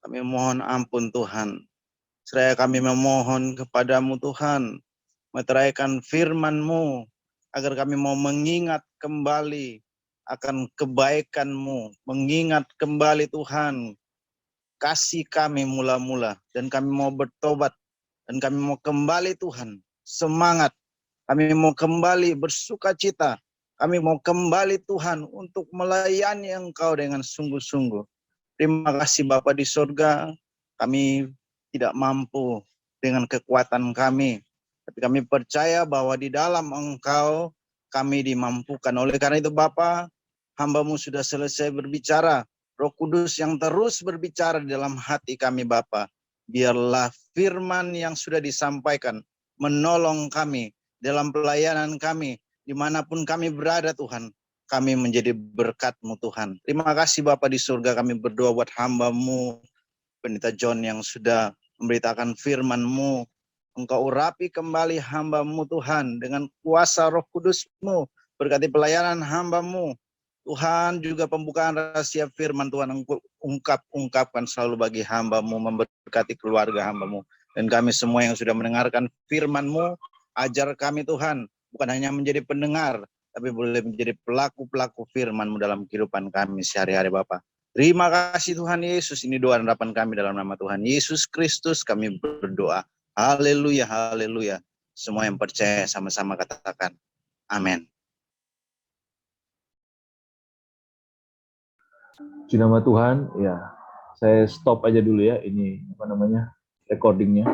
Kami mohon ampun Tuhan. Seraya kami memohon kepadamu Tuhan, meteraikan firman-Mu, agar kami mau mengingat kembali akan kebaikan-Mu, mengingat kembali Tuhan, kasih kami mula-mula, dan kami mau bertobat, dan kami mau kembali Tuhan, semangat, kami mau kembali bersukacita, kami mau kembali Tuhan untuk melayani Engkau dengan sungguh-sungguh. Terima kasih Bapa di surga, kami tidak mampu dengan kekuatan kami, tapi kami percaya bahwa di dalam Engkau kami dimampukan. Oleh karena itu Bapa, hamba-Mu sudah selesai berbicara, Roh Kudus yang terus berbicara di dalam hati kami Bapa. Biarlah firman yang sudah disampaikan menolong kami dalam pelayanan kami, dimanapun kami berada Tuhan. Kami menjadi berkat-Mu Tuhan. Terima kasih Bapa di surga, kami berdoa buat hamba-Mu, Pendeta John yang sudah memberitakan firman-Mu. Engkau urapi kembali hamba-Mu Tuhan dengan kuasa Roh Kudus-Mu. Berkati pelayanan hamba-Mu. Tuhan juga pembukaan rahasia firman Tuhan Engkau ungkapkan selalu bagi hamba-Mu, memberkati keluarga hamba-Mu. Dan kami semua yang sudah mendengarkan firman-Mu, ajar kami Tuhan, bukan hanya menjadi pendengar, tapi boleh menjadi pelaku-pelaku firman-Mu dalam kehidupan kami sehari-hari Bapa. Terima kasih Tuhan Yesus, ini doa dan harapan kami dalam nama Tuhan Yesus Kristus kami berdoa. Haleluya, haleluya. Semua yang percaya sama-sama katakan amin. Puji nama Tuhan, ya. Saya stop aja dulu ya, ini recordingnya.